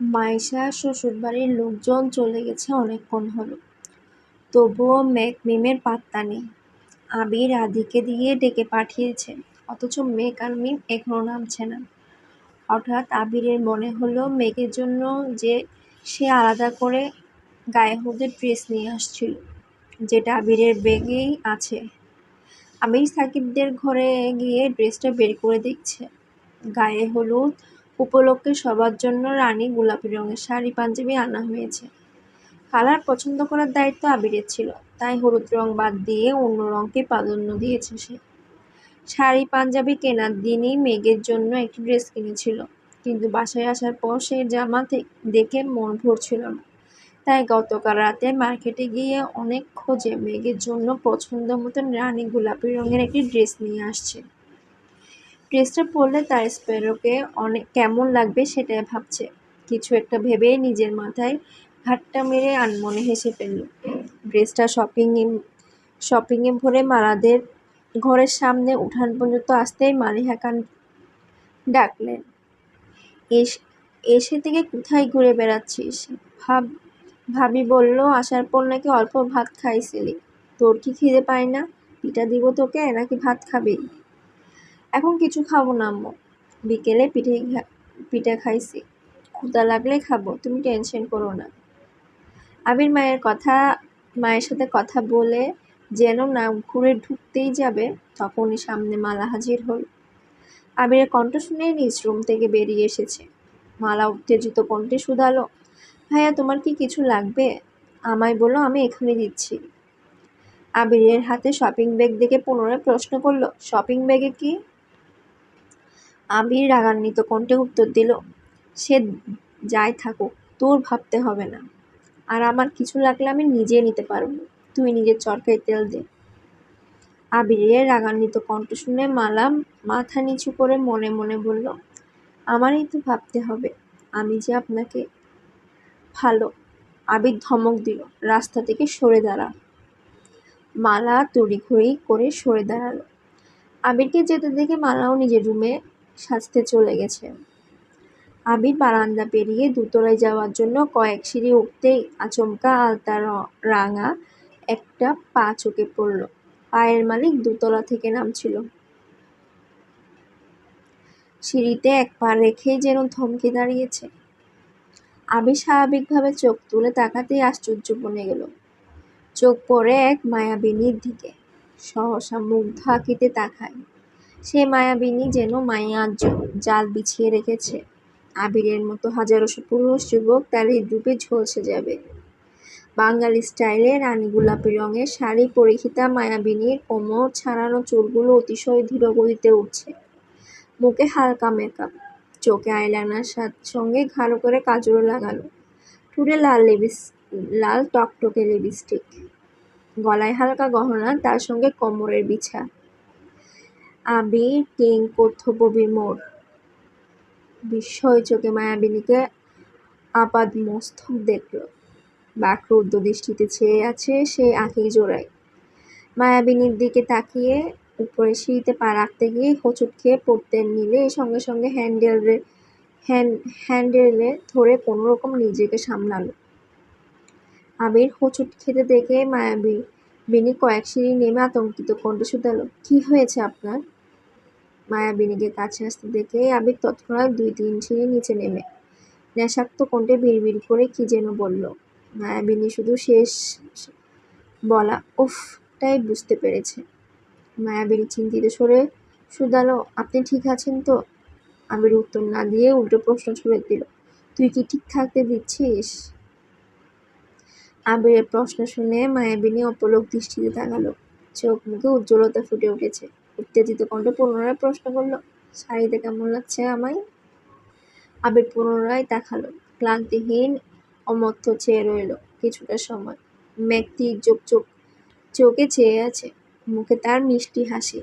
মাইশার শ্বশুরবাড়ির লোকজন চলে গেছে অনেকক্ষণ হলো, তবুও মেঘ মিমের পাত্তা নেই। আবির আদিকে দিয়ে ডেকে পাঠিয়েছে, অথচ মেঘ আর মিম এখনো নামছে না। হঠাৎ আবিরের মনে হলো মেঘের জন্য যে সে আলাদা করে গায়ে হলুদের ড্রেস নিয়ে আসছিল, যেটা আবিরের ব্যাগেই আছে। আবির সাকিবদের ঘরে গিয়ে ড্রেসটা বের করে দেখছে। গায়ে হলুদ উপলক্ষে সবার জন্য রানী গোলাপি রঙের শাড়ি পাঞ্জাবি আনা হয়েছে। কালার পছন্দ করার দায়িত্ব আবিরের ছিল, তাই হলুদ রং বাদ দিয়ে অন্য রঙকে প্রাধান্য দিয়েছে সে। শাড়ি পাঞ্জাবি কেনার দিনই মেঘের জন্য একটি ড্রেস কিনেছিল, কিন্তু বাসায় আসার পর সেই জামা দেখে মন ভরছিল না। তাই গতকাল রাতে মার্কেটে গিয়ে অনেক খোঁজে মেঘের জন্য পছন্দ মতন রানী গোলাপি রঙের একটি ড্রেস নিয়ে আসছে। ড্রেসটা পরলে তার স্প্যারোকে অনেক কেমন লাগবে সেটাই ভাবছে। কিছু একটা ভেবেই নিজের মাথায় হাতটা মেরে আনমনে হেসে ফেলল। ড্রেসটা শপিংয়ে ভরে মালাদের ঘরের সামনে উঠান পর্যন্ত আসতেই মালিহা খান ডাকলেন, এসে থেকে কোথায় ঘুরে বেড়াচ্ছিস? ভাবি বলল আসার পর নাকি অল্প ভাত খাইছিলি। তোর কি খিদে পায় না? পিঠা দিব তোকে, নাকি ভাত খাবি? এখন কিছু খাবো না আম্মু, বিকেলে পিঠা খাইছি, ক্ষুধা লাগলে খাবো, তুমি টেনশন করো না। আবির মায়ের সাথে কথা বলে যেন না ঘুরে ঢুকতেই যাবে, তখনই সামনে মালা হাজির হল। আবিরের কণ্ঠ শুনে নিজ রুম থেকে বেরিয়ে এসেছে। মালা উত্তেজিত কণ্ঠে শুধালো, ভাইয়া তোমার কি কিছু লাগবে? আমায় বলো, আমি এখনই দিচ্ছি। আবিরের হাতে শপিং ব্যাগ দেখে পুনরায় প্রশ্ন করল, শপিং ব্যাগে কি? আবির রাগান্বিত কণ্ঠে উত্তর দিল, সে যাই থাকুক, তোর ভাবতে হবে না। আর আমার কিছু লাগলে আমি নিজে নিতে পারবো, তুই নিজের চরকায় তেল দে। আবিরের রাগান্বিত কণ্ঠ শুনে মালা মাথা নিচু করে মনে মনে বলল, আমারই তো ভাবতে হবে, আমি যে আপনাকে ভালো। আবির ধমক দিল, রাস্তা থেকে সরে দাঁড়া। মালা তড়িঘড়ি করে সরে দাঁড়ালো। আবিরকে যেতে দেখে মালাও নিজের রুমে সাজতে চলে গেছে। আবির বারান্দা পেরিয়ে দোতলায় যাওয়ার জন্য কয়েক সিঁড়ি উঠতেই আচমকা আলতা রাঙা একটা পা চোখে পড়ল। পায়ের মালিক দোতলা থেকে নামছিল। সিঁড়িতে এক পা রেখেই যেন থমকে দাঁড়িয়েছে। আবির স্বাভাবিকভাবে চোখ তুলে তাকাতেই আশ্চর্য বনে গেল। চোখ পড়ে এক মায়াবিনীর দিকে। সহসা মুগ্ধ আঁকিতে তাকায়। সে মায়াবিনী যেন মায়ার জাল বিছিয়ে রেখেছে। আবিরের মতো হাজারো পুরুষ যুবক তার হৃদরূপে ঝলসে যাবে। বাঙালি স্টাইলে রানী গোলাপি রঙের শাড়ি পরিহিতা মায়াবিনীর কোমর ছাড়ানো চুলগুলো অতিশয় ধীরগতিতে উঠছে। মুখে হালকা মেকআপ, চোখে আইলাইনার সঙ্গে ঘন করে কাজলও লাগানো, ঠোঁটে লাল টকটকে লিপস্টিক, গলায় হালকা গহনা, তার সঙ্গে কোমরের বিছা। আবির কিং কর্তব্যবিমূঢ় বিস্ময় চোখে মায়াবিনীকে আপাদমস্তক দেখল। বাকরুদ্ধ দৃষ্টিতে চেয়ে আছে সেই আঁখি জোড়ায়। মায়াবিনীর দিকে তাকিয়ে উপরে সিঁড়িতে পা রাখতে গিয়ে হোঁচট খেয়ে পড়তে নিলে সঙ্গে সঙ্গে হ্যান্ডেলে ধরে কোনোরকম নিজেকে সামলালো। আবির হোঁচট খেতে দেখে মায়াবিনী কয়েক সিঁড়ি নেমে আতঙ্কিত কণ্ঠে শুধালো, কি হয়েছে আপনার? মায়াবিনীকে কাছে আসতে দেখে আবির তৎক্ষণাৎ 2-3 সিঁড়ি নিচে নেমে নেশাক্ত কণ্ঠে বিড়বিড় করে কি যেন বলল। মায়াবিনী শুধু শেষ বলা উফটাই বুঝতে পেরেছে। মায়াবিনী চিন্তিত স্বরে শুধালো, আপনি ঠিক আছেন তো? আবির উত্তর না দিয়ে উল্টো প্রশ্ন ছুড়ে দিল, তুই কি ঠিক থাকতে দিচ্ছিস? আবিরের প্রশ্ন শুনে মায়াবিনী অপলক দৃষ্টিতে তাকালো। চোখ মুখে উজ্জ্বলতা ফুটে উঠেছে। উত্তেজিত কণ্ঠে পুনরায় প্রশ্ন করল, শাড়িতে কেমন লাগছে আমায়? আবির পুনরায় তাকালো। ক্লান্তিহীন অমর্ত্য চেয়ে রইল কিছুটা সময়। মেঘ তীর্যক চোখে চেয়ে আছে, মুখে তার মিষ্টি হাসি।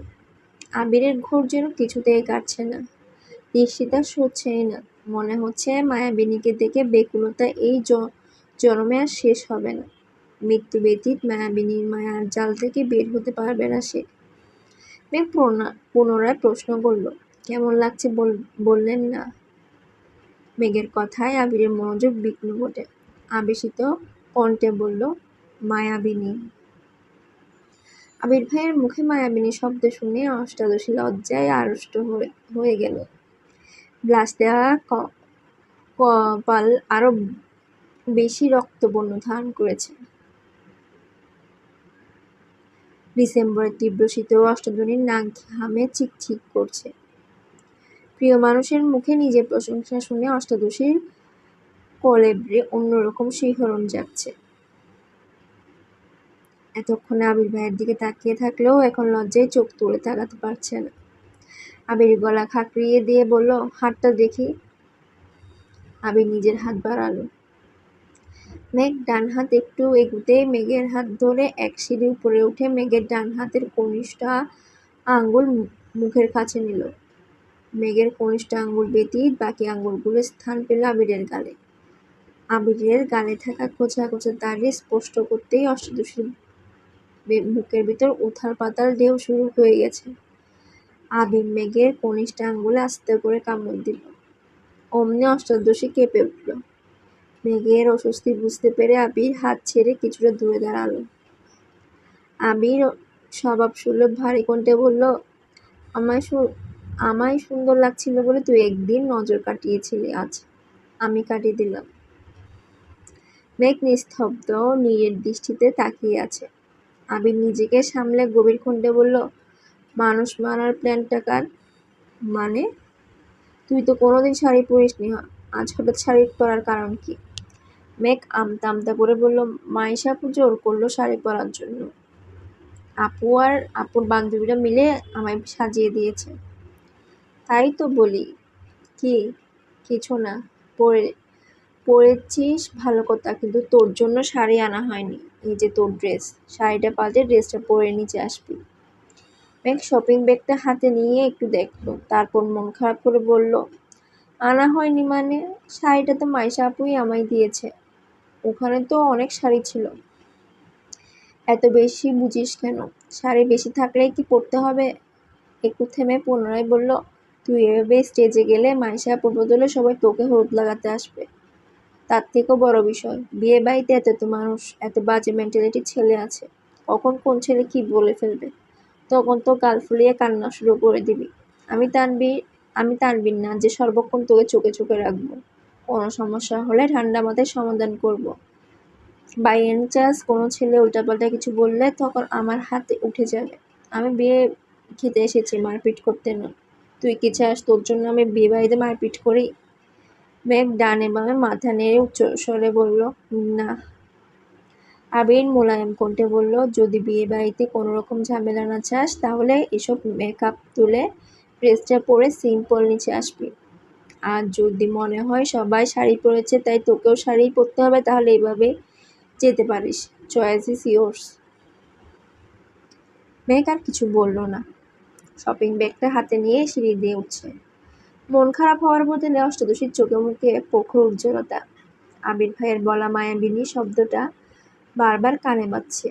আবিরের ঘোর যেন কিছুতেই কাটছে না, দৃষ্টিটা সরছেই না। মনে হচ্ছে মায়াবিনীকে দেখে বেকুলতা এই জনমে আর শেষ হবে না। মৃত্যু ব্যতীত মায়াবিনীর মায়ার জাল থেকে বের হতে পারবে না সে। মেঘ পুনরায় প্রশ্ন করল, কেমন লাগছে বললেন না? মেঘের কথায় আবিরের মনোযোগ বিঘ্ন ঘটে। আবেশিত কণ্ঠে বলল, মায়াবিনী। আবির ভাইয়ের মুখে মায়াবিনী শব্দ শুনে অষ্টাদশী লজ্জায় আড়ষ্ট হয়ে গেল। ব্লাশ দেওয়া কপাল আরো বেশি রক্তবর্ণ ধারণ করেছে। ডিসেম্বরের তীব্র শীতেও অষ্টদলীর নাক ঘামে চিকচিক করছে। প্রিয় মানুষের মুখে নিজের প্রশংসা শুনে অষ্টাদশীর কলেবরে অন্যরকম শিহরণ জাগছে। এতক্ষণে আবির ভাইয়ের দিকে তাকিয়ে থাকলেও এখন লজ্জায় চোখ তুলে তাকাতে পারছে না। আবির গলা খাঁকড়িয়ে দিয়ে বলল, হাতটা দেখি। আবির নিজের হাত বাড়ালো। মেঘ ডান হাত একটু এগুতেই মেঘের হাত ধরে এক সিঁড়ি উপরে উঠে মেঘের ডান হাতের কনিষ্ঠ আঙ্গুল মুখের কাছে নিল। মেঘের কনিষ্ঠ আঙ্গুল ব্যতীত বাকি আঙ্গুলগুলো স্থান পেল আবিরের গালে। আবিরের গালে থাকা খোঁচা খোঁচা দাড়ি স্পষ্ট করতেই অষ্টাদশীর বুকের ভিতর উথাল পাতাল ঢেউ শুরু হয়ে গেছে। আবির মেঘের কনিষ্ঠ আঙ্গুলে আস্তে করে কামড় দিল। অমনি অষ্টাদশী কেঁপে উঠল। মেঘের অস্বস্তি বুঝতে পেরে আবির হাত ছেড়ে কিছুটা দূরে দাঁড়ালো। আবির স্বভাবসুলভ ভারী কণ্ঠে বলল, আমায় সুন্দর লাগছিল বলে তুই একদিন নজর কাটিয়েছিলি, আজ আমি কাটিয়ে দিলাম। মেঘ নিস্তব্ধ নীরের দৃষ্টিতে তাকিয়ে আছে। আবির নিজেকে সামলে গভীর কণ্ঠে বলল, মানুষ মারার প্ল্যানটা কার? মানে? তুই তো কোনোদিন শাড়ি পরিসনি, আজ হঠাৎ শাড়ি পরার কারণ কি? মেঘ আমতা আমতা করে বলল, মাইশা আপু জোর করলো শাড়ি পরার জন্য। আপু আর আপুর বান্ধবীরা মিলে আমায় সাজিয়ে দিয়েছে। তাই তো বলি। কি? কিছু না। পরেছিস ভালো কথা, কিন্তু তোর জন্য শাড়ি আনা হয়নি। এই যে তোর ড্রেস, শাড়িটা পাল্টে ড্রেসটা পরে নিচে আসবি। মেঘ শপিং ব্যাগটা হাতে নিয়ে একটু দেখলো, তারপর মন খারাপ করে বলল, আনা হয়নি মানে? শাড়িটা তো মাইশা আপুই আমায় দিয়েছে। ওখানে তো অনেক শাড়ি ছিল। এত বেশি বুঝিস কেন? শাড়ি বেশি থাকলেই কি পরতে হবে? একটু থেমে পুনরায় বলল, তুই এভাবে স্টেজে গেলে মাইশা আপুর বদলে সবাই তোকে হলুদ লাগাতে আসবে। তার থেকেও বড় বিষয়, বিয়ে বাড়িতে এত মানুষ, এত বাজে মেন্টালিটির ছেলে আছে। কখন কোন ছেলে কি বলে ফেলবে, তখন তো গাল ফুলিয়ে কান্না শুরু করে দিবি। আমি তানবীর না যে সর্বক্ষণ তোকে চোখে চোখে রাখবো। কোনো সমস্যা হলে ঠান্ডা মাথায় সমাধান করব। বাই এনি চান্স কোনো ছেলে উল্টাপাল্টা কিছু বললে তখন আমার হাতে উঠে যাবে। আমি বিয়ে খেতে এসেছি, মারপিট করতে নয়। তুই কি চাস তোর জন্য আমি বিয়ে বাড়িতে মারপিট করি? মেঘ ডানে বামে মাথা নেড়ে উচ্চস্বরে বলল, না। আবির মোলায়েম কণ্ঠে বলল, যদি বিয়ে বাড়িতে কোনো রকম ঝামেলা না চাস তাহলে এসব মেকআপ তুলে ড্রেসটা পরে সিম্পল নিচে আসবি। আর যদি মনে হয় সবাই শাড়ি পরেছে তাই তোকেও শাড়ি পরতে হবে, তাহলে এইভাবে যেতে পারিস। Choice is yours. মেঘ আর কিছু বলল না। শপিং ব্যাগটা হাতে নিয়ে সিঁড়ি দিয়ে উঠছে। মন খারাপ হওয়ার বদলে অষ্টাদশীর চোখে মুখে প্রখর উজ্জ্বলতা। আবির ভাইয়ের বলা মায়াবিনী শব্দটা বারবার কানে বাজছে।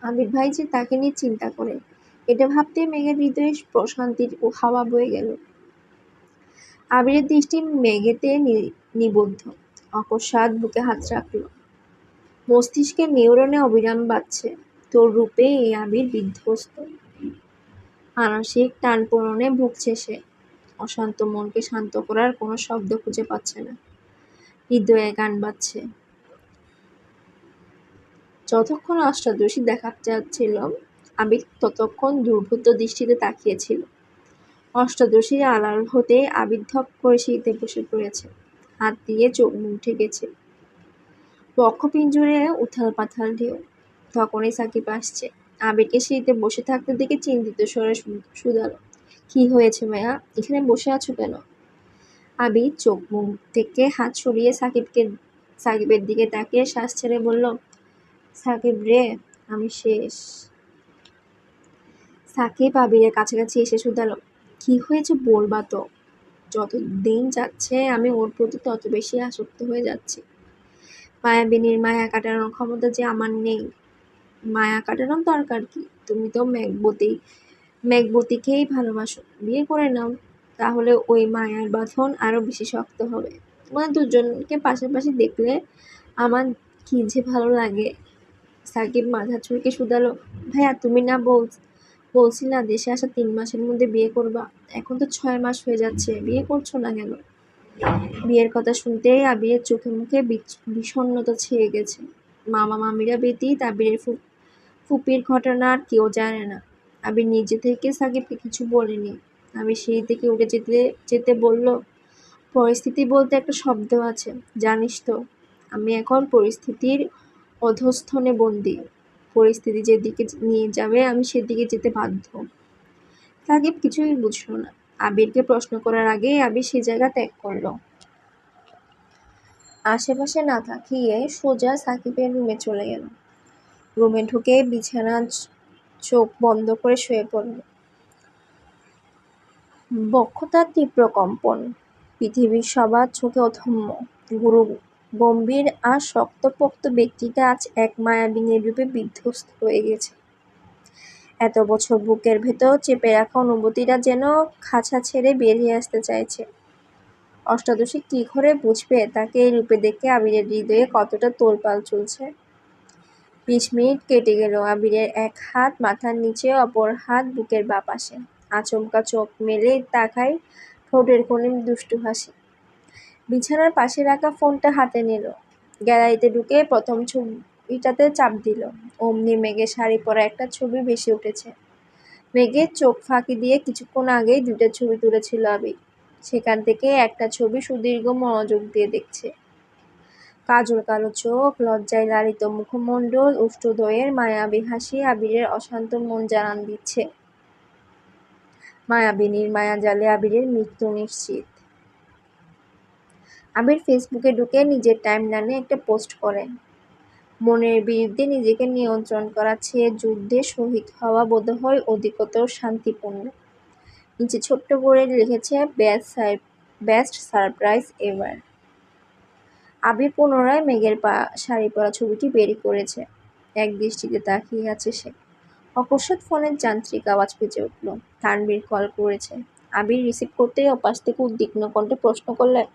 আবির ভাই যে তাকে নিয়ে চিন্তা করে, এটা ভাবতেই মেঘের হৃদয়ে প্রশান্তির হাওয়া বয়ে গেল। আবিরের দৃষ্টি মেঘেতে নিবদ্ধ। অকস্মাৎ বুকে হাত রাখল। মস্তিষ্কের নিউরনে অবিরাম বাজছে, তোর রূপে এই আবির বিধ্বস্ত। মানসিক টানপোড়েনে ভুগছে সে। অশান্ত মনকে শান্ত করার কোনো শব্দ খুঁজে পাচ্ছে না। হৃদয়ে গান বাজছে। যতক্ষণ অষ্টাদশী দেখা যাচ্ছিল, আবির ততক্ষণ দুর্বোধ্য দৃষ্টিতে তাকিয়েছিল। অষ্টাদশীর আড়াল হতে আবির ধপ করে সিঁড়িতে বসে পড়েছে। হাত দিয়ে চোখ মুখ ঢেকেছে। বক্ষপিঞ্জরে উথাল পাথাল ঢেউ। তখনই সাকিব আসছে। আবিরকে সিঁড়িতে বসে থাকতে দেখে চিন্তিত স্বরে শুধালো, কি হয়েছে ভাইয়া, এখানে বসে আছো কেন? আবির চোখ মুখ থেকে হাত সরিয়ে সাকিবের দিকে তাকিয়ে শ্বাস ছেড়ে বলল, সাকিব রে, আমি শেষ। সাকিব আবিরের কাছাকাছি এসে শুধালো, কি হয়েছে বলবা তো? যত দিন যাচ্ছে আমি ওর প্রতি তত বেশি আসক্ত হয়ে যাচ্ছি। মায়াবিনীর মায়া কাটানোর ক্ষমতা যে আমার নেই। মায়া কাটানোর দরকার কি? তুমি তো মেঘবতীকেই ভালোবাসো, বিয়ে করে নাও। তাহলে ওই মায়ার বাঁধন আরো বেশি শক্ত হবে। তোমাদের দুজনকে পাশাপাশি দেখলে আমার কি যে ভালো লাগে। সাকিব মাথা চুলকে শুধালো, ভাইয়া তুমি না বলছিলা দেশে আসা 3 মাসের মধ্যে বিয়ে করবা, এখন তো 6 মাস হয়ে যাচ্ছে, বিয়ে করছো না কেন? বিয়ের কথা শুনতেই আবিরের চোখে মুখে বিষণ্ণতা ছেয়ে গেছে। মামা মামিরা ব্যতীত আবিরের ফুপির ঘটনা আর কেউ জানে না। আবির নিজে থেকে সাকিবকে কিছু বলেনি। আবির সিঁড়ি থেকে উঠে যেতে যেতে বলল, পরিস্থিতি বলতে একটা শব্দ আছে, জানিস তো? আমি এখন পরিস্থিতির অধস্তনে বন্দী। পরিস্থিতি যেদিকে নিয়ে যাবে আমি সেদিকে যেতে বাধ্য। সাকিব কিছুই বুঝল না। আবিরকে প্রশ্ন করার আগেই আবির সে জায়গা ত্যাগ করল। আশেপাশে না তাকিয়ে সোজা সাকিবের রুমে চলে গেল। রুমে ঢুকে বিছানা চোখ বন্ধ করে শুয়ে পড়ল। বক্ষতার তীব্র কম্পন। পৃথিবীর সবার চোখে অধম্য, গুরু গম্ভীর আর শক্তপোক্ত ব্যক্তিটা আজ এক মায়াবিনীর রূপে বিধ্বস্ত হয়ে গেছে। এত বছর বুকের ভেতর চেপে রাখা অনুভূতিটা যেন খাঁচা ছেড়ে বেরিয়ে আসতে চাইছে। অষ্টাদশী কি করে বুঝবে তাকে এই রূপে দেখে আবিরের হৃদয়ে কতটা তোলপাল চলছে। 20 মিনিট কেটে গেল। আবিরের এক হাত মাথার নিচে, অপর হাত বুকের বাঁ পাশে। আচমকা চোখ মেলে তাকায়, ঠোঁটের কোণে দুষ্টু হাসি। বিছানার পাশে রাখা ফোনটা হাতে নিল। গ্যালারিতে ঢুকে প্রথম ছবিটাতে চাপ দিল। অমনি মেঘের শাড়ি পরা একটা ছবি ভেসে উঠেছে। মেঘের চোখ ফাঁকি দিয়ে কিছুক্ষণ আগেই 2টা ছবি তুলেছিল আবির। সেখান থেকে একটা ছবি সুদীর্ঘ মনোযোগ দিয়ে দেখছে। কাজল কালো চোখ, লজ্জায় লালিত মুখমণ্ডল, উষ্ঠদয়ের মায়াবী হাসি আবিরের অশান্ত মন জানান দিচ্ছে। মায়াবিনীর মায়াজালে আবিরের মৃত্যু নিশ্চিত। আবির ফেসবুকে ঢুকে নিজের টাইমলাইনে একটা পোস্ট করে, মনের বিরুদ্ধে নিজেকে নিয়ন্ত্রণ করার চেয়ে যুদ্ধে শহীদ হওয়া বোধহয় অধিকতর শান্তিপূর্ণ। নিচে ছোট্ট করে লিখেছে, বেস্ট সারপ্রাইজ এভার। আবির পুনরায় মেঘের শাড়ি পরা ছবিটি বের করেছে। এক দৃষ্টিতে তাকিয়ে আছে সে। অকস্মাৎ ফোনের যান্ত্রিক আওয়াজ বেজে উঠল। তানভীর কল করেছে। আবির রিসিভ করতেই ওপাশ থেকে উদ্বিগ্ন কণ্ঠে প্রশ্ন করলেন,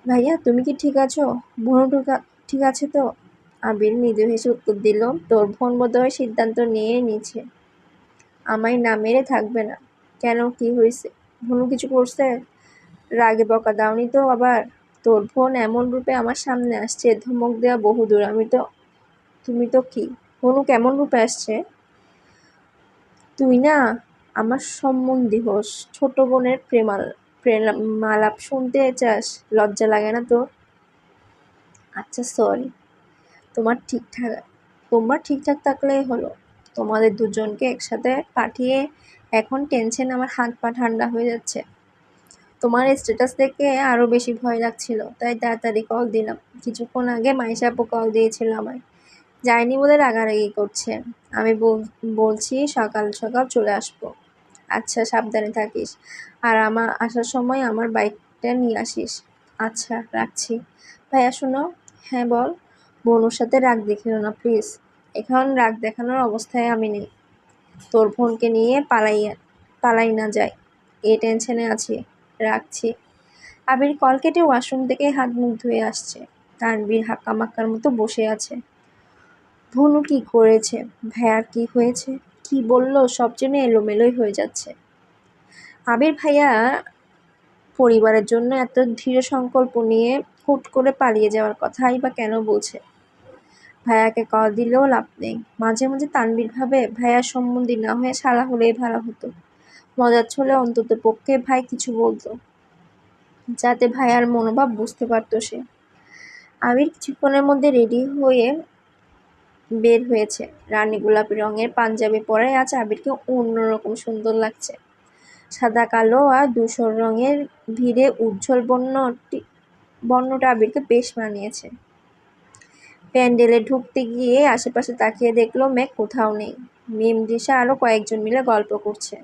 ভাইয়া তুমি কি ঠিক আছো? বোন ঠিক আছে তো? আবির মৃদু হেসে উত্তর দিল, তোর বোন বোধহয় সিদ্ধান্ত নিয়ে নিয়েছে, আমায় না মেরে থাকবে না। কেন, কি হয়েছে? ভনু কিছু করছে? রাগে বকা দাওনি তো আবার? তোর বোন এমন রূপে আমার সামনে আসছে, ধমক দেওয়া বহুদূর। তুমি তো কি? ভনু কেমন রূপে আসছে? তুই না আমার সম্বন্ধী হোস, ছোট বোনের প্রেমালাপ শুনতে চাস? লজ্জা লাগে না তোর? আচ্ছা সরি। তোমরা ঠিকঠাক থাকলেই হলো। তোমাদের দুজনকে একসাথে পাঠিয়ে এখন টেনশন আমার হাত পা ঠান্ডা হয়ে যাচ্ছে। তোমার স্ট্যাটাস দেখে আরো বেশি ভয় লাগছিল, তাই তাড়াতাড়ি কল দিলাম। কিছুক্ষণ আগে মাইশা আপু কল দিয়েছিল আমায়, যায়নি বলে রাগারাগি করছে। আমি বলছি সকাল সকাল চলে আসবো। আচ্ছা সাবধানে থাকিস, আর আসার সময় আমার বাইকটা নিয়ে আসিস। আচ্ছা রাখছি। ভাইয়া শোনো। হ্যাঁ বল। বোনুর সাথে রাগ দেখিও না প্লিজ। এখন রাগ দেখানোর অবস্থায় আমি নেই। তোর বোনকে নিয়ে পালাই না যায়, এই টেনশনে আছি। রাখছি। আবির কল কেটে ওয়াশরুম থেকে হাত মুখ ধুয়ে আসছে। তানভীর হাক্কামাক্কার মতো বসে আছে। ভনু কি করেছে? ভাইয়ার কি হয়েছে? কি বললো? সব জেনে এলোমেলোই হয়ে যাচ্ছে। আবির ভাইয়া পরিবারের জন্য এত দৃঢ় সংকল্প নিয়ে হুট করে পালিয়ে যাওয়ার কথাই বা কেন বলছে? ভাইয়াকে কল দিলেও লাভ নেই। মাঝে মাঝে তানভীর ভাবে, ভাইয়ার সম্বন্ধী না হয়ে শালা হলেই ভালো হতো। মজার ছলে অন্তত পক্ষে ভাই কিছু বলতো, যাতে ভাইয়ার মনোভাব বুঝতে পারতো সে। আবির কিছুক্ষণের মধ্যে রেডি হয়ে বের হয়েছে। রানী গোলাপি রঙের পাঞ্জাবি পরে আজ আবিরকে অন্যরকম সুন্দর লাগছে। সাদা কালো আর ধূসর রঙের ভিড়ে উজ্জ্বল বর্ণটা আবিরকে বেশ মানিয়েছে। প্যান্ডেলে ঢুকতে গিয়ে আশেপাশে তাকিয়ে দেখলো মেঘ কোথাও নেই। মিম দিশা আরো কয়েকজন মিলে গল্প করছে।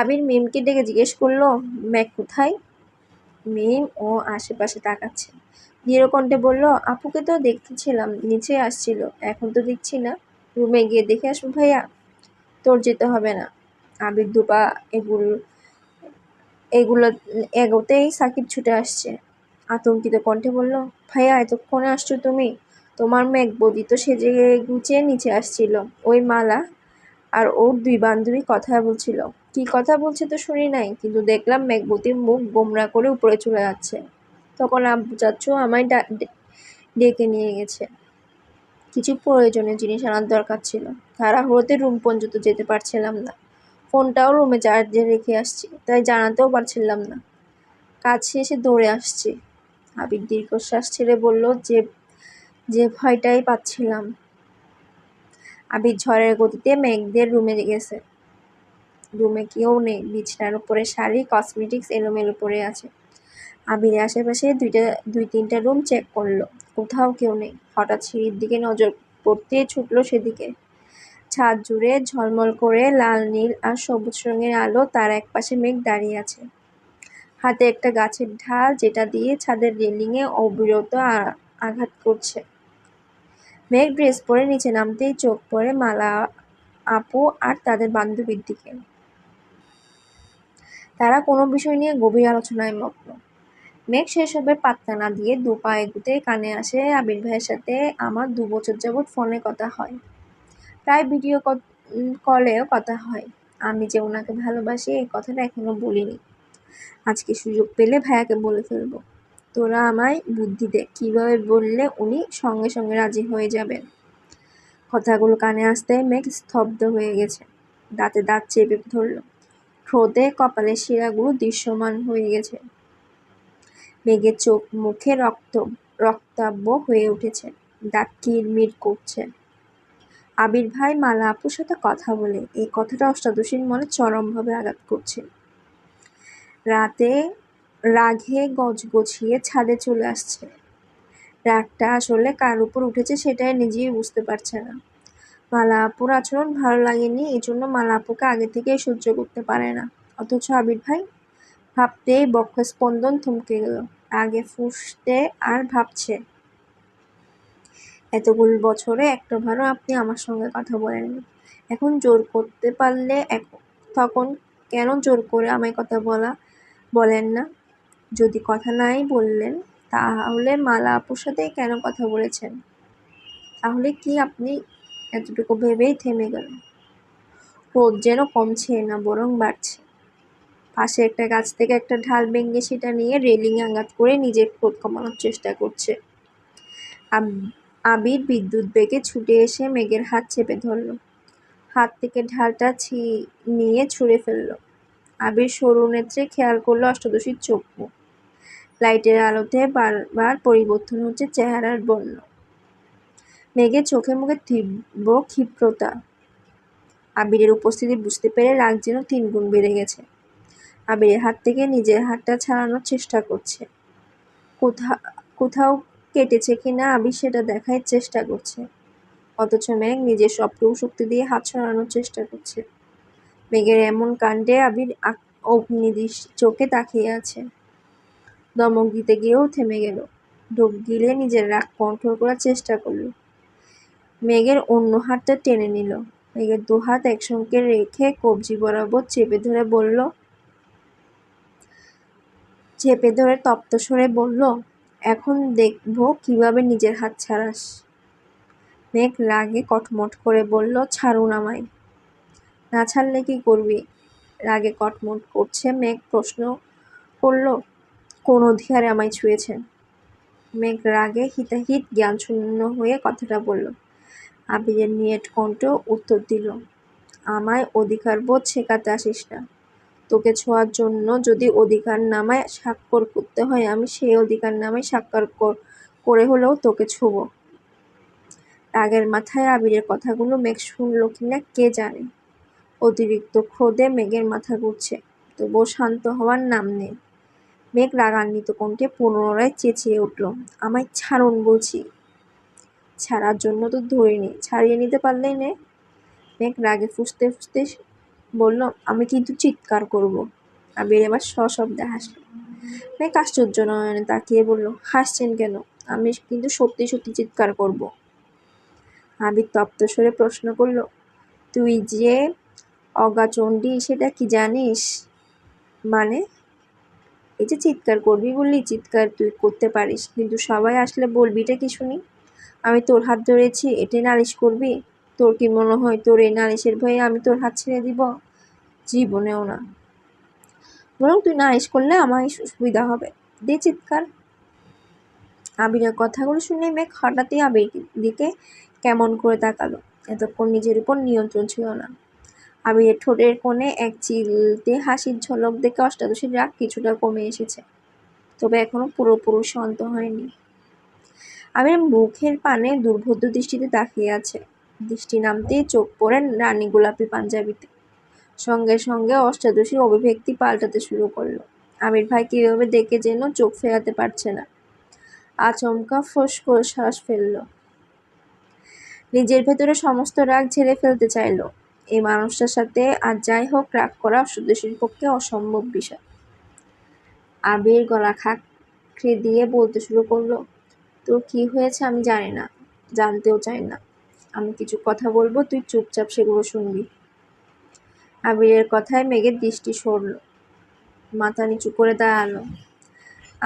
আবির মিমকে ডেকে জিজ্ঞেস করলো, মেঘ কোথায়? মিম ও আশেপাশে তাকাচ্ছে। দৃঢ় কণ্ঠে বলল, আপুকে তো দেখতেছিলাম, নিচে আসছিল, এখন তো দেখছি না। রুমে গিয়ে দেখে আসবো ভাইয়া? তোর যেতে হবে না। আবির দুপা এগুলো এগোতেই সাকিব ছুটে আসছে, আতঙ্কিত কণ্ঠে বলল, ভাইয়া এতক্ষণে আসছো তুমি? তোমার মেঘ বৌদি তো সেজে গুছিয়ে নিচে আসছিল, ওই মালা আর ওর দুই বান্ধবী কথা বলছিল। কি কথা বলছে তো শুনি নাই, কিন্তু দেখলাম মেঘবতীর মুখ গোমড়া করে উপরে চলে যাচ্ছে। তখন আব্বু চাচ্চু আমায় ডেকে নিয়ে গেছে, কিছু প্রয়োজনীয় জিনিস আনার দরকার ছিল। তাড়াহুড়োতে রুম পর্যন্ত যেতে পারছিলাম না, ফোনটাও রুমে চার্জে রেখে আসছি, তাই জানাতেও পারছিলাম না। কাজ শেষে দৌড়ে আসছি। আবির দীর্ঘশ্বাস ছেড়ে বলল, যে যে ভয়টাই পাচ্ছিলাম। আবির ঝড়ের গতিতে মেঘদের রুমে গেছে। রুমে কেউ নেই, বিছানার উপরে শাড়ি, কসমেটিক্স এলোমেলো পড়ে আছে। আবির আশেপাশে দুই তিনটা রুম চেক করলো, কোথাও কেউ নেই। হঠাৎ সিঁড়ির দিকে নজর পড়তেই ছুটলো সেদিকে। ছাদ জুড়ে ঝলমল করে লাল, নীল আর সবুজ রঙের আলো, তার একপাশে মেঘ দাঁড়িয়ে আছে, হাতে একটা গাছের ঢাল, যেটা দিয়ে ছাদের রেলিংয়ে অবিরত আঘাত করছে। মেঘ ড্রেস পরে নিচে নামতেই চোখ পড়ে মালা আপু আর তাদের বান্ধবীর দিকে। তারা কোনো বিষয় নিয়ে গভীর আলোচনায় মগ্ন। মেঘ সেসবের পাত্তা না দিয়ে দু পা এগুতে কানে আসে, আবির ভাইয়ের সাথে আমার 2 বছর যাবৎ ফোনে কথা হয়, প্রায় ভিডিও কলেও কথা হয়। আমি যে ওনাকে ভালোবাসি এই কথাটা এখনো বলিনি। আজকে সুযোগ পেলে ভাইয়াকে বলে ফেলবো। তোরা আমায় বুদ্ধি দে, কিভাবে বললে উনি সঙ্গে সঙ্গে রাজি হয়ে যাবেন। কথাগুলো কানে আসতে মেঘ স্তব্ধ হয়ে গেছে, দাঁতে দাঁত চেপে ধরল, ঠোঁটে কপালের শিরাগুলো দৃশ্যমান হয়ে গেছে। মেঘের চোখ মুখে রক্তাভ হয়ে উঠেছে, দাঁত কিরমির করছে। আবির ভাই মালা আপুর সাথে কথা বলে, এই কথাটা অষ্টাদশীর মনে চরমভাবে আঘাত করছে। রাতে রাগে গজগজিয়ে ছাদে চলে আসছে। রাগটা আসলে কার উপর উঠেছে সেটাই নিজেই বুঝতে পারছে না। মালা আপুর আচরণ ভালো লাগেনি, এই জন্য মালা আপুকে আগে থেকেই সহ্য করতে পারে না। অথচ আবির ভাই ভাবতেই বক্ষস্পন্দন থমকে গেল, রাগে ফুঁসতে আর ভাবছে, এতগুলো বছরে একটাবারও আপনি আমার সঙ্গে কথা বলেননি, এখন জোর করতে পারলে তখন কেন জোর করে আমায় কথা বলেন না? যদি কথা নাই বললেন, তাহলে মালা আপুর সাথেই কেন কথা বলেছেন? তাহলে কি? আপনি এতটুকু ভেবেই থেমে গেল। ক্রোধ যেন কমছে না, বরং বাড়ছে। পাশে একটা গাছ থেকে একটা ঢাল ভেঙে সেটা নিয়ে রেলিংয়ে আঘাত করে নিজের ক্রোধ কমানোর চেষ্টা করছে। আবির বিদ্যুৎ বেগে ছুটে এসে মেঘের হাত চেপে ধরল, হাত থেকে ঢালটা নিয়ে ছুঁড়ে ফেলল। আবির সরু নেত্রে খেয়াল করলো অষ্টাদশীর চোখ মুখ। লাইটের আলোতে বারবার পরিবর্তন হচ্ছে চেহারার বর্ণ। মেঘের চোখে মুখে তীব্র ক্ষিপ্রতা। আবিরের উপস্থিতি বুঝতে পেরে রাগ যেন 3 গুণ বেড়ে গেছে। আবিরের হাত থেকে নিজের হাতটা ছাড়ানোর চেষ্টা করছে। কোথাও কেটেছে কিনা আবির সেটা দেখার চেষ্টা করছে। অথচ মেঘ নিজের সবটুকু শক্তি দিয়ে হাত সরানোর চেষ্টা করছে। মেঘের এমন কাণ্ডে আবির অগ্নিদৃষ্টি চোখে তাকিয়ে আছে। ধমক দিতে গিয়েও থেমে গেল। ঢোক গিলে নিজের রাগ কন্ট্রোল করার চেষ্টা করল। মেঘের অন্য হাতটা টেনে নিল। মেঘের 2 হাত একসঙ্গে রেখে কবজি বরাবর চেপে ধরে তপ্ত স্বরে বলল, এখন দেখবো কিভাবে নিজের হাত ছাড়াস। মেঘ রাগে কটমট করে বলল, ছাড়ুন আমায়। না ছাড়লে কি করবি? রাগে কটমট করছে মেঘ প্রশ্ন করল, কোন অধিকারে আমায় ছুঁয়েছেন? মেঘ রাগে হিতাহিত জ্ঞানশূন্য হয়ে কথাটা বলল। আবিরের নিয়ত কণ্ঠ উত্তর দিল, আমায় অধিকারবোধ শেখাতে আসিস না। তোকে ছোঁয়ার জন্য যদি অধিকারনামায় স্বাক্ষর করতে হয়, আমি সেই অধিকারনামায় স্বাক্ষর করে হলেও তোকে ছোঁব। রাগের মাথায় আবিরের কথাগুলো মেঘ শুনল কিনা কে জানে। অতিরিক্ত ক্রোধে মেঘের মাথা ঘুরছে, তবুও শান্ত হওয়ার নাম নেই। মেঘ রাগান্বিত কণ্ঠে পুনরায় চেঁচিয়ে উঠল, আমায় ছাড়ুন বলছি। ছাড়ার জন্য তো ধরিনি, ছাড়িয়ে নিতে পারলেই নে। মেঘ রাগে ফুঁসতে ফুঁসতে বলল, আমি কিন্তু চিৎকার করব। আবির এবার সশব্দে হাসল। মেঘ আশ্চর্য নয়নে তাকিয়ে বলল, হাসছেন কেন? আমি কিন্তু সত্যি সত্যি চিৎকার করব। আবির তপ্ত স্বরে প্রশ্ন করল, তুই যে অগাচণ্ডী সেটা কি জানিস? মানে? এই যে চিৎকার করবি বললি, চিৎকার তুই করতে পারিস, কিন্তু সবাই আসলে বলবিটা কি শুনি? আমি তোর হাত ধরেছি, এটাই নালিশ করবি? তোর কি মনে হয় তোর এই নালিশের ভয়ে আমি তোর হাত ছেড়ে দিব? জীবনেও না। বরং তুই নালিশ করলে আমার সুবিধা হবে। দে চিৎকার। আবিরের কথাগুলো শুনে মেঘ হঠাৎই আবির দিকে কেমন করে তাকালো। এতক্ষণ নিজের উপর নিয়ন্ত্রণ ছিল না। আবিরের ঠোঁটের কোণে এক চিলতে হাসির ঝলক দেখে অষ্টাদশীর রাগ কিছুটা কমে এসেছে, তবে এখনো পুরোপুরি শান্ত হয়নি। আবির মুখের পানে দুর্বোধ্য দৃষ্টিতে তাকিয়ে আছে। দৃষ্টি নামতেই চোখ পড়ে রানী গোলাপি পাঞ্জাবিতে। সঙ্গে সঙ্গে অষ্টাদশীর অভিব্যক্তি পাল্টাতে শুরু করলো। আবির ভাই কিভাবে দেখে যেন চোখ ফেরাতে পারছে না। আচমকা ফোঁস করে শ্বাস ফেলল। নিজের ভেতরে সমস্ত রাগ ঝেড়ে ফেলতে চাইল। এই মানুষটার সাথে আর যাই হোক রাগ করা অষ্টাদশীর পক্ষে অসম্ভব বিষয়। আবির গলা খাঁকড়ে দিয়ে বলতে শুরু করলো, তোর কি হয়েছে আমি জানি না, জানতেও চাই না। আমি কিছু কথা বলবো, তুই চুপচাপ সেগুলো শুনবি। আবিরের কথায় মেঘের দৃষ্টি সরল, মাথা নিচু করে দাঁড়ালো।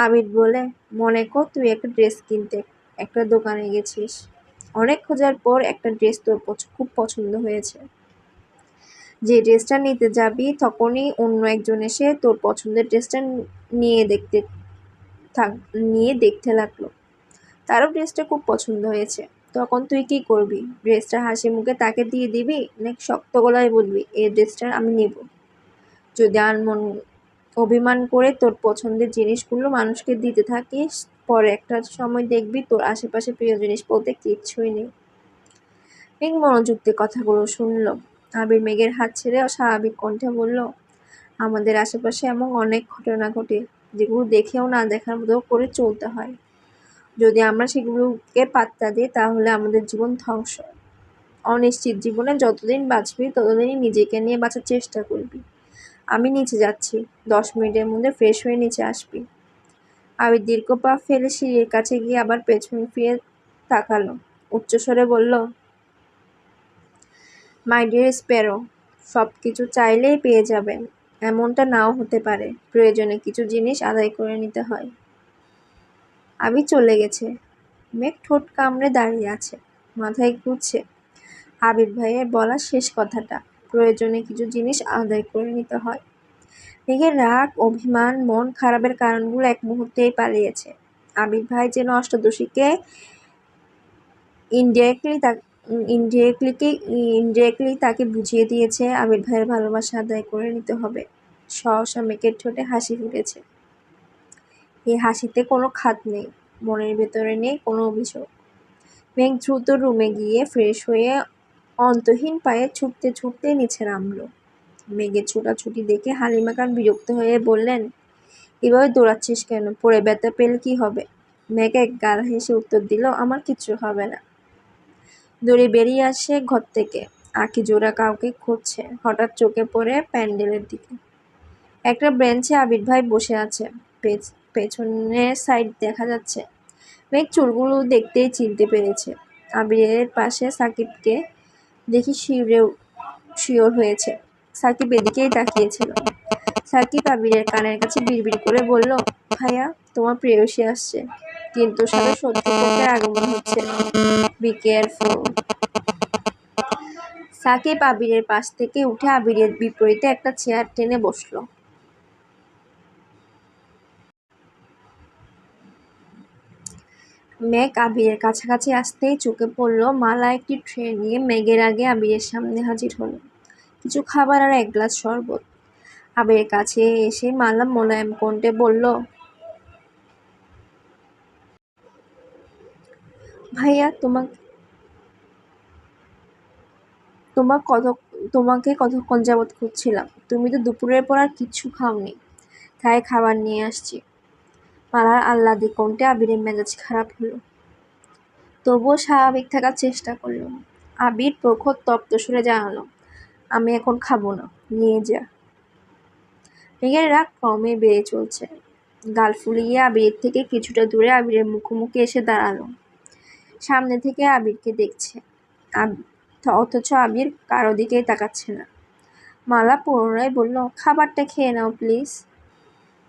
আবির বলে, মনে কর তুই একটা ড্রেস কিনতে একটা দোকানে গেছিস। অনেক খোঁজার পর একটা ড্রেস তোর খুব পছন্দ হয়েছে। যে ড্রেসটা নিতে যাবি তখনই অন্য একজন এসে তোর পছন্দের ড্রেসটা নিয়ে দেখতে লাগলো। তারও ড্রেসটা খুব পছন্দ হয়েছে। তখন তুই কি করবি? ড্রেসটা হাসি মুখে তাকে দিয়ে দিবি, নাকি শক্ত গলায় বলবি এই ড্রেসটা আমি নেব? যদি অভিমান করে তোর পছন্দের জিনিসগুলো মানুষকে দিতে থাকিস, পরে একটা সময় দেখবি তোর আশেপাশে প্রিয় জিনিস বলতে কিচ্ছুই নেই। মেঘ মনোযোগ দিয়ে কথাগুলো শুনল। আবির মেঘের হাত ছেড়ে স্বাভাবিক কণ্ঠে বলল, আমাদের আশেপাশে এমন অনেক ঘটনা ঘটে যেগুলো দেখেও না দেখার মতো করে চলতে হয়। যদি আমরা সেগুলোকে পাত্তা দিই তাহলে আমাদের জীবন ধ্বংস। অনিশ্চিত জীবনে যতদিন বাঁচবি ততদিনই নিজেকে নিয়ে বাঁচার চেষ্টা করবি। আমি নিচে যাচ্ছি, 10 মিনিটের মধ্যে ফ্রেশ হয়ে নিচে আসবি। আবির দীর্ঘ পা ফেলে সিঁড়ির কাছে গিয়ে আবার পেছন ফিরে তাকালো। উচ্চস্বরে বলল, মাই ডিয়ার স্প্যারো, সব কিছু চাইলেই পেয়ে যাবেন এমনটা নাও হতে পারে। প্রয়োজনে কিছু জিনিস আদায় করে নিতে হয়। আবির চলে গেছে। মেঘ ঠোঁট কামড়ে দাঁড়িয়ে আছে, মাথায় ঘুরছে আবির ভাইয়ের বলা শেষ কথাটা। প্রয়োজনে কিছু জিনিস আদায় করে নিতে হয়। মেঘের রাগ, অভিমান, মন খারাপের কারণগুলো এক মুহূর্তেই পালিয়েছে। আবির ভাই যেন অষ্টাদশীকে ইনডিরেক্টলি তাকে বুঝিয়ে দিয়েছে আবির ভাইয়ের ভালোবাসা আদায় করে নিতে হবে। সহসা মেঘের ঠোঁটে হাসি ফুটেছে। এই হাসিতে কোনো খাদ নেই, মনের ভেতরে নেই কোনো অভিযোগ। মেঘ দ্রুত রুমে গিয়ে ফ্রেশ হয়ে অন্তহীন পায়ে ছুটতে ছুটতে নিচে নামলো। মেঘের ছোটাছুটি দেখে হালিমা খান বিরক্ত হয়ে বললেন, এভাবে দৌড়াচ্ছিস কেন? পড়ে ব্যথা পেলে কি হবে? মেঘ এক গাল হেসে উত্তর দিল, আমার কিচ্ছু হবে না। দৌড়ে বেরিয়ে আসে ঘর থেকে, আঁখি জোড়া কাউকে খুঁজছে। হঠাৎ চোখে পড়ে প্যান্ডেলের দিকে। একটা বেঞ্চে আবির ভাই বসে আছে, পেছনের সাইড দেখা যাচ্ছে। মেঘ চুলগুলো দেখতেই চিনতে পেরেছে। আবিরের পাশে সাকিবকে দেখি শিওর হয়েছে। সাকিব এদিকেই তাকিয়েছিল। সাকিব আবিরের কানের কাছে বিড়বিড় করে বলল, ভাইয়া তোমার প্রেয়সী আসছে, কিন্তু সাথে শত্রুপক্ষের আগমন হচ্ছে, বি কেয়ারফুল। সাকিব আবিরের পাশ থেকে উঠে আবিরের বিপরীতে একটা চেয়ার টেনে বসলো। মেঘ আবিরের কাছাকাছি আসতেই চোখে পড়ল মালা একটি ট্রে নিয়ে মেঘের আগে আবিরের সামনে হাজির হলো। কিছু খাবার আর এক গ্লাস শরবত। আবিরের কাছে এসে মালা মোলায়েম কণ্ঠে বলল, ভাইয়া তোমাকে কতক্ষণ যাবৎ খুঁজছিলাম। তুমি তো দুপুরের পর আর কিচ্ছু খাওনি, তাই খাবার নিয়ে আসছি। মালার আহ্লাদী কণ্ঠে আবিরের মেজাজ খারাপ হলো, তবুও স্বাভাবিক থাকার চেষ্টা করল। আবির প্রখর তপ্ত সুরে জানালো, আমি এখন খাবো না, নিয়ে যা। মেঘের রাগ ক্রমে বেড়ে চলছে। গাল ফুলিয়ে আবিরের থেকে কিছুটা দূরে আবিরের মুখোমুখি এসে দাঁড়ালো। সামনে থেকে আবিরকে দেখছে, অথচ আবির কারো দিকেই তাকাচ্ছে না। মালা পুনরায় বলল, খাবারটা খেয়ে নাও প্লিজ।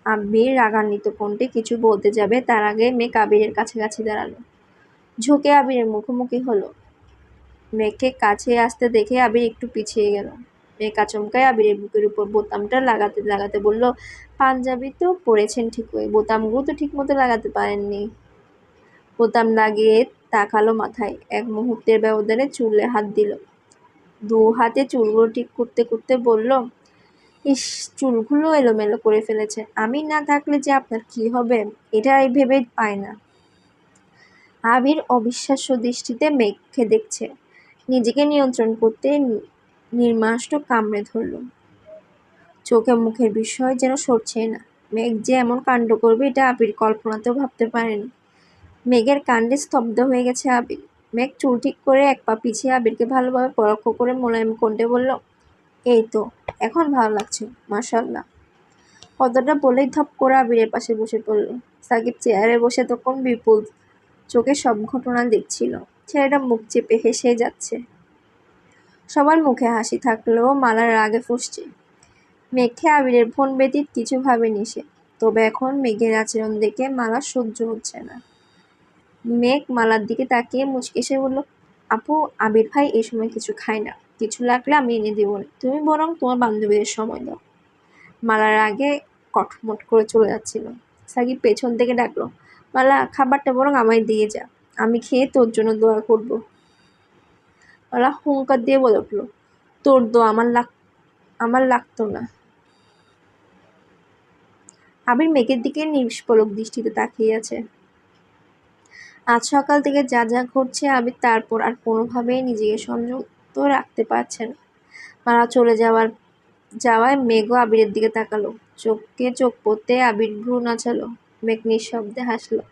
আবির রাগান্বিত কণ্ঠে কিছু বলতে যাবে তার আগে মেঘ আবিরের কাছাকাছি দাঁড়ালো, ঝুঁকে আবিরের মুখোমুখি হলো। মেঘকে কাছে আসতে দেখে আবির একটু পিছিয়ে গেল। মেঘ আচমকায় আবিরের বুকের উপর বোতামটা লাগাতে লাগাতে বলল, পাঞ্জাবি তো পরেছেন ঠিকই, বোতামগুলো তো ঠিক মতো লাগাতে পারেননি। বোতাম লাগিয়ে তাকালো মাথায়, এক মুহূর্তের ব্যবধানে চুলে হাত দিল, দু হাতে চুলগুলো ঠিক করতে করতে বলল, ইস, চুলগুলো এলোমেলো করে ফেলেছে, আমি না থাকলে যে আপনার কি হবে এটা ভেবে পায় না। আবির অবিশ্বাস্য দৃষ্টিতে মেঘকে দেখছে, নিজেকে নিয়ন্ত্রণ করতে নির্মাষ্ট কামড়ে ধরল। চোখে মুখের বিস্ময় যেন সরছেই না। মেঘ যে এমন কাণ্ড করবে এটা আবির কল্পনাতেও ভাবতে পারেনি। মেঘের কাণ্ডে স্তব্ধ হয়ে গেছে আবির। মেঘ চুল ঠিক করে এক পা পিছিয়ে আবিরকে ভালোভাবে পরোক্ষ করে মোলায়েম কণ্ঠে বলল, এই তো, এখন ভালো লাগছে, মাশাআল্লাহ। কথাটা বলেই ধপ করে আবিরের পাশে বসে পড়ল। সাকিব চেয়ারে বসে তখন বিপুল চোখে সব ঘটনা দেখছিল। ছেলেটা মুখ চেপে হেসে যাচ্ছে। সবার মুখে হাসি থাকলেও মালার রাগে ফুঁসছে। মেঘে আবিরের ফোন ব্যতীত কিছু ভাবেনি সে, তবে এখন মেঘের আচরণ দেখে মালার সহ্য হচ্ছে না। মেঘ মালার দিকে তাকিয়ে মুচকি এসে বলল, আপু, আবির ভাই এই সময় কিছু খায় না, কিছু লাগলে আমি এনে দেব, তুমি বরং তোমার বান্ধবীদের সময় দাও। মালার আগে কটমট করে চলে যাচ্ছিল। সাকিব পেছন থেকে ডাকলো, মালা, খাবারটা বরং আমায় দিয়ে যা, আমি খেয়ে তোর জন্য দোয়া করব। মালা হুঙ্কার দিয়ে বলে উঠল, তোর দোয়া আমার লাগতো না। আবির মেঘের দিকে নিষ্পলক দৃষ্টিতে তাকিয়ে আছে। আজ সকাল থেকে যা যা ঘটছে আবির তারপর আর কোনোভাবেই নিজেকে সংযত রাখতে পারছে না। মারা চলে যাওয়ায় মেঘও আবিরের দিকে তাকালো। চোখে চোখ পড়তে আবির ভ্রু নাচালো। মেঘ নিঃশব্দে হাসলো।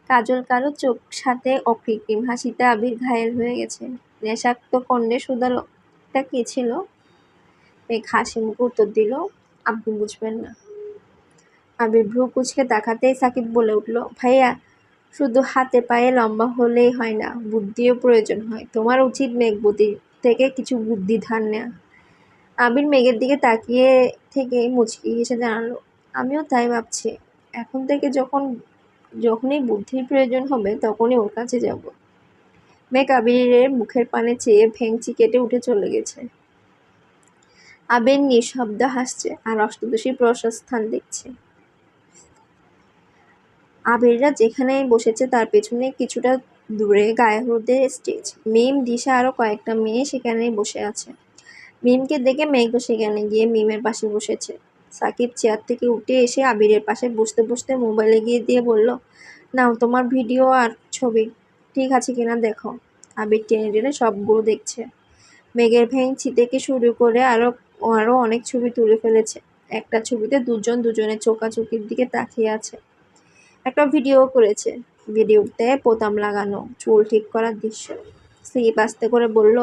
কাজল কালো চোখ সাথে অকৃত্রিম হাসিতে আবির ঘায়েল হয়ে গেছে। নেশাক্ত কণ্ঠে শুধালো, এটা কি ছিল? মেঘ হাসি মুখে উত্তর দিল, আপনি বুঝবেন না। আবির ভ্রু কুঁচকে তাকাতেই সাকিব বলে উঠল, ভাইয়া, শুধু হাতে পায়ে লম্বা হলেই হয় না, বুদ্ধিও প্রয়োজন হয়, তোমার উচিত মেঘবতী থেকে কিছু বুদ্ধি ধার নেয়া। আবির মেঘের দিকে তাকিয়ে থেকে মুচকি হেসে জানালো, আমিও তাই ভাবছি, এখন থেকে যখনই বুদ্ধির প্রয়োজন হবে তখনই ওর কাছে যাব। মেঘ আবিরের মুখের পানে চেয়ে ভেংচি কেটে উঠে চলে গেছে। আবির নিঃশব্দ হাসছে আর অষ্টাদশী প্রশস্থান দেখছে। আবিররা যেখানে বসেছে তার পেছনে কিছুটা দূরে গায়ে হলুদের স্টেজ। মিম, দিশা আরো কয়েকটা মেয়ে সেখানেই বসে আছে। মিমকে দেখে মেঘও সেখানে গিয়ে মিমের পাশে বসেছে। সাকিব চেয়ার থেকে উঠে এসে আবিরের পাশে বসতে বসতে মোবাইল এগিয়ে দিয়ে বলল, নাও তোমার ভিডিও আর ছবি ঠিক আছে কিনা দেখো। আবির টেনে টেনে সবগুলো দেখছে। মেঘের ভেংচি থেকে শুরু করে আরো অনেক ছবি তুলে ফেলেছে। একটা ছবিতে দুজন দুজনের চোখাচোখির দিকে তাকিয়ে আছে। একটা ভিডিও করেছে, ভিডিওতে বোতাম লাগানো, চুল ঠিক করার দৃশ্য। স্লিপ আস্তে করে বলল,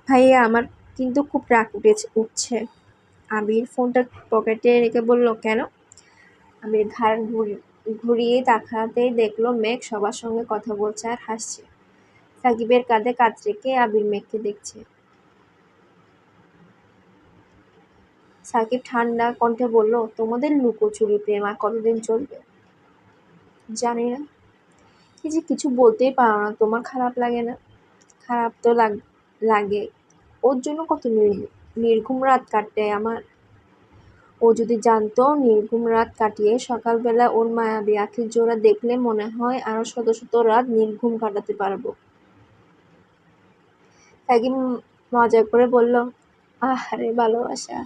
ভাইয়া, আমার কিন্তু খুব রাগ উঠছে। আবির ফোনটা পকেটে রেখে বলল, কেন? আবির ঘাড় ঘুরিয়ে তাকাতেই দেখলো মেঘ সবার সঙ্গে কথা বলছে আর হাসছে। সাকিবের কাঁধে কাঁধ রেখে আবির মেঘকে দেখছে। সাকিব ঠান্ডা কণ্ঠে বলল, তোমাদের লুকোচুরি প্রেম আর কতদিন চলবে? জানি না। কি যে কিছু বলতেই পারো না, তোমার খারাপ লাগে না? খারাপ তো লাগে, ওর জন্য কত নির্ঘুম রাত কাটে আমার। ও যদি জানতো নির্ঘুম রাত কাটিয়ে সকালবেলা ওর মায়াবী আঁখির জোড়া দেখলে মনে হয় আরো শত শত রাত নির্ঘুম কাটাতে পারবো। সাকিব মজা করে বলল, আহারে ভালোবাসা।